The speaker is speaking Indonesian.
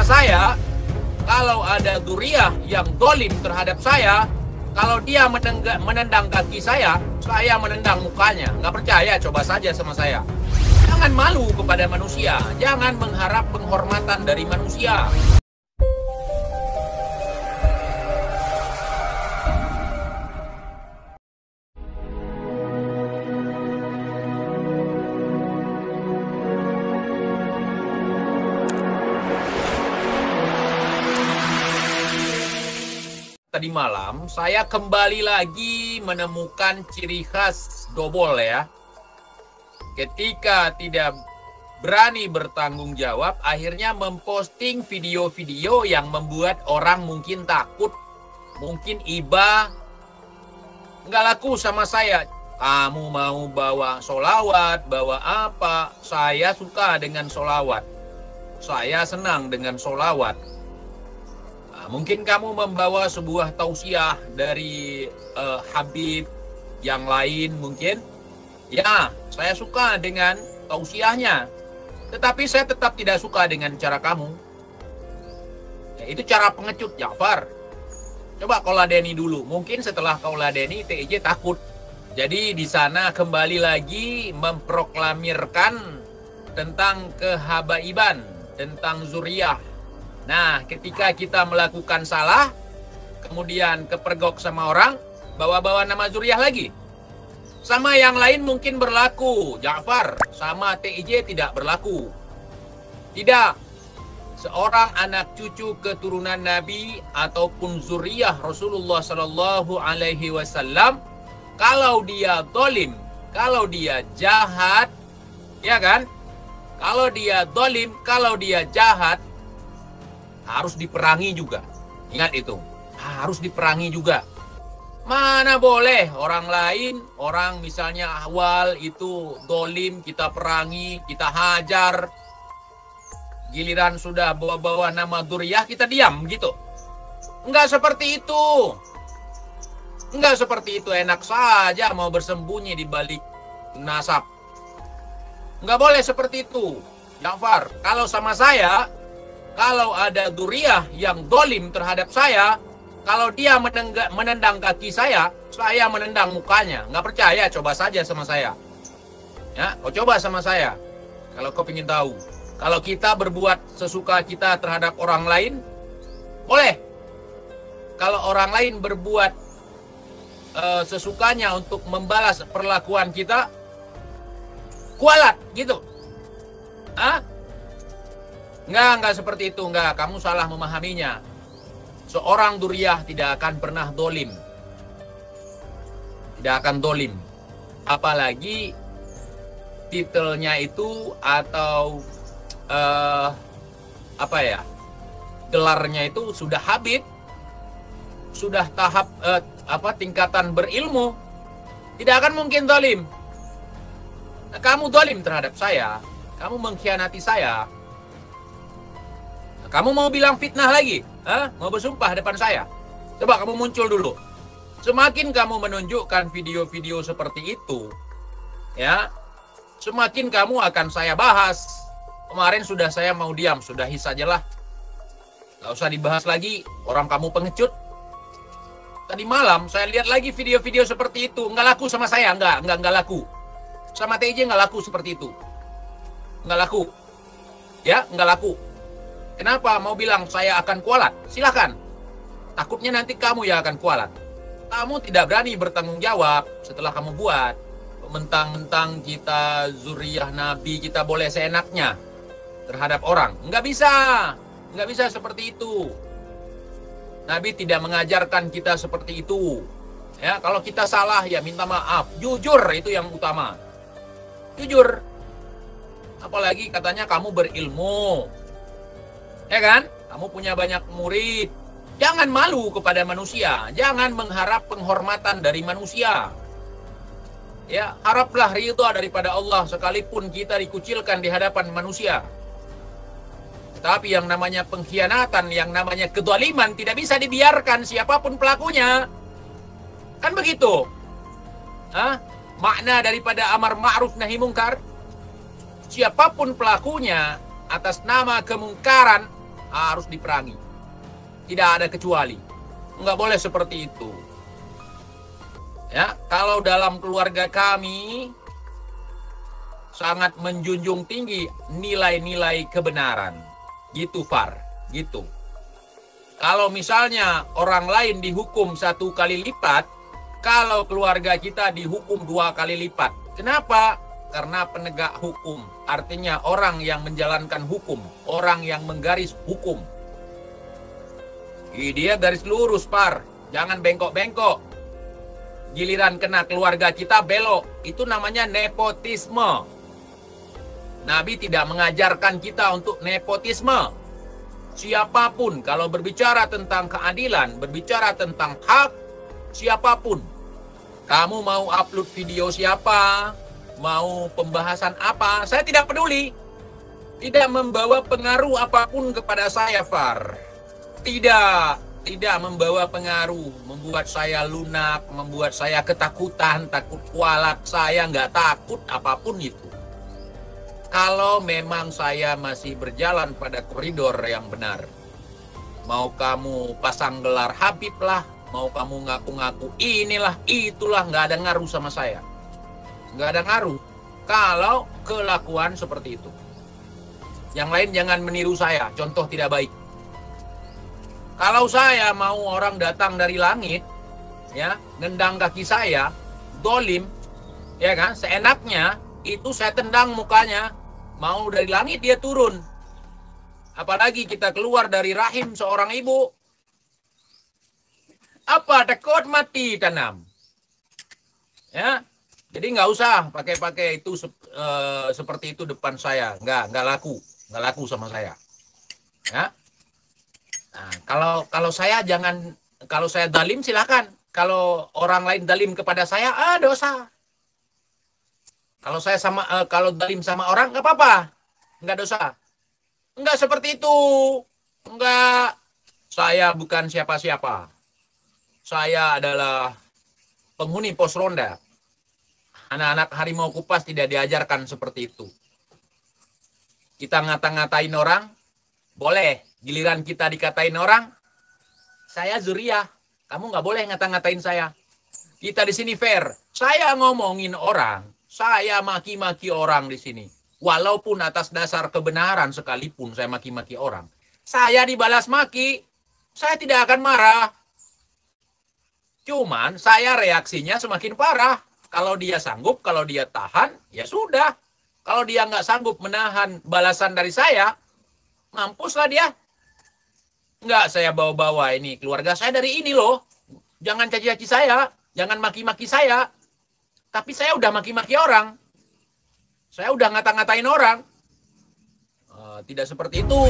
sama saya, kalau ada dzurriyyah yang dolim terhadap saya, kalau dia menendang kaki saya menendang mukanya. Nggak percaya, coba saja sama saya. Jangan malu kepada manusia, jangan mengharap penghormatan dari manusia. Tadi malam saya kembali lagi menemukan ciri khas Dobol ya. Ketika tidak berani bertanggung jawab, akhirnya memposting video-video yang membuat orang mungkin takut, mungkin iba. Nggak laku sama saya. Kamu mau bawa solawat, bawa apa? Saya suka dengan solawat. Saya senang dengan solawat. Mungkin kamu membawa sebuah tausiah dari Habib yang lain mungkin. Ya, saya suka dengan tausiahnya. Tetapi saya tetap tidak suka dengan cara kamu. Ya, itu cara pengecut, Ja'far. Coba kau ladeni dulu. Mungkin setelah kau ladeni, TIJ takut. Jadi di sana kembali lagi memproklamirkan tentang kehabaiban, tentang dzurriyyah. Nah, ketika kita melakukan salah, kemudian kepergok sama orang, bawa-bawa nama dzurriyyah lagi. Sama yang lain mungkin berlaku, Ja'far. Sama TIJ tidak berlaku. Tidak. Seorang anak cucu keturunan Nabi ataupun dzurriyyah Rasulullah Shallallahu Alaihi Wasallam, kalau dia dolim, kalau dia jahat, ya kan? Kalau dia dolim, kalau dia jahat, harus diperangi juga. Ingat itu. Harus diperangi juga. Mana boleh orang lain, orang misalnya awal itu dolim, kita perangi, kita hajar. Giliran sudah bawa-bawa nama dzurriyyah, kita diam gitu. Enggak seperti itu. Enggak seperti itu. Enak saja mau bersembunyi di balik nasab. Enggak boleh seperti itu, Ja'far. Kalau sama saya, kalau ada dzurriyyah yang dolim terhadap saya, kalau dia menendang kaki saya menendang mukanya. Nggak percaya, coba saja sama saya. Ya, kau coba sama saya. Kalau kau ingin tahu. Kalau kita berbuat sesuka kita terhadap orang lain, boleh. Kalau orang lain berbuat sesukanya untuk membalas perlakuan kita, kualat, gitu. Hah? Enggak seperti itu, enggak. Kamu salah memahaminya. Seorang dzurriyyah tidak akan pernah dolim. Tidak akan dolim. Apalagi titelnya itu atau gelarnya itu sudah Habib, sudah tahap tingkatan berilmu. Tidak akan mungkin dolim. Kamu dolim terhadap saya, kamu mengkhianati saya. Kamu mau bilang fitnah lagi? Mau bersumpah depan saya? Coba kamu muncul dulu. Semakin kamu menunjukkan video-video seperti itu, ya, semakin kamu akan saya bahas. Kemarin sudah saya mau diam, sudah his sajalah. Gak usah dibahas lagi, orang kamu pengecut. Tadi malam saya lihat lagi video-video seperti itu. Nggak laku sama saya, nggak laku. Sama TJ nggak laku seperti itu. Nggak laku. Ya, nggak laku. Kenapa mau bilang saya akan kualat? Silakan. Takutnya nanti kamu yang akan kualat. Kamu tidak berani bertanggung jawab setelah kamu buat. Mentang-mentang kita dzurriyyah Nabi, kita boleh seenaknya terhadap orang. Nggak bisa. Nggak bisa seperti itu. Nabi tidak mengajarkan kita seperti itu. Ya, kalau kita salah ya minta maaf. Jujur itu yang utama. Jujur. Apalagi katanya kamu berilmu. Ya kan? Kamu punya banyak murid. Jangan malu kepada manusia. Jangan mengharap penghormatan dari manusia. Ya, haraplah ridha daripada Allah sekalipun kita dikucilkan di hadapan manusia. Tapi yang namanya pengkhianatan, yang namanya kedzaliman tidak bisa dibiarkan siapapun pelakunya. Kan begitu? Makna daripada amar ma'ruf nahi mungkar. Siapapun pelakunya atas nama kemungkaran, harus diperangi. Tidak ada kecuali. Nggak boleh seperti itu. Ya, kalau dalam keluarga kami sangat menjunjung tinggi nilai-nilai kebenaran. Gitu, Far. Gitu. Kalau misalnya orang lain dihukum 1 kali lipat, kalau keluarga kita dihukum 2 kali lipat. Kenapa? Karena penegak hukum. Artinya orang yang menjalankan hukum. Orang yang menggaris hukum. Dia garis lurus, Par. Jangan bengkok-bengkok. Giliran kena keluarga kita belok. Itu namanya nepotisme. Nabi tidak mengajarkan kita untuk nepotisme. Siapapun, kalau berbicara tentang keadilan, berbicara tentang hak, siapapun. Kamu mau upload video siapa, mau pembahasan apa, saya tidak peduli. Tidak membawa pengaruh apapun kepada saya, Far. Tidak membawa pengaruh, membuat saya lunak, membuat saya ketakutan, takut kualat. Saya nggak takut apapun itu. Kalau memang saya masih berjalan pada koridor yang benar. Mau kamu pasang gelar Habib lah, mau kamu ngaku-ngaku inilah, itulah, nggak ada ngaruh sama saya. Nggak ada ngaruh. Kalau kelakuan seperti itu. Yang lain jangan meniru saya, contoh tidak baik. Kalau saya mau orang datang dari langit, ya, nendang kaki saya, dolim, ya kan, seenaknya, itu saya tendang mukanya. Mau dari langit dia turun. Apalagi kita keluar dari rahim seorang ibu. Apa, takut mati tanam? Ya, jadi nggak usah pakai itu seperti itu depan saya. Nggak laku sama saya. Ya. Nah, kalau saya jangan, kalau saya dalim silakan. Kalau orang lain dalim kepada saya, dosa. Kalau saya kalau dalim sama orang nggak apa-apa, nggak dosa. Nggak seperti itu, nggak. Saya bukan siapa-siapa. Saya adalah penghuni pos ronda. Anak-anak harimau kupas tidak diajarkan seperti itu. Kita ngata-ngatain orang, boleh. Giliran kita dikatain orang, saya zuriyah. Kamu nggak boleh ngata-ngatain saya. Kita di sini fair. Saya ngomongin orang, saya maki-maki orang di sini. Walaupun atas dasar kebenaran sekalipun saya maki-maki orang. Saya dibalas maki, saya tidak akan marah. Cuman saya reaksinya semakin parah. Kalau dia sanggup, kalau dia tahan, ya sudah. Kalau dia nggak sanggup menahan balasan dari saya, mampuslah dia. Nggak saya bawa-bawa ini. Keluarga saya dari ini loh. Jangan caci-caci saya. Jangan maki-maki saya. Tapi saya udah maki-maki orang. Saya udah ngata-ngatain orang. Tidak seperti itu.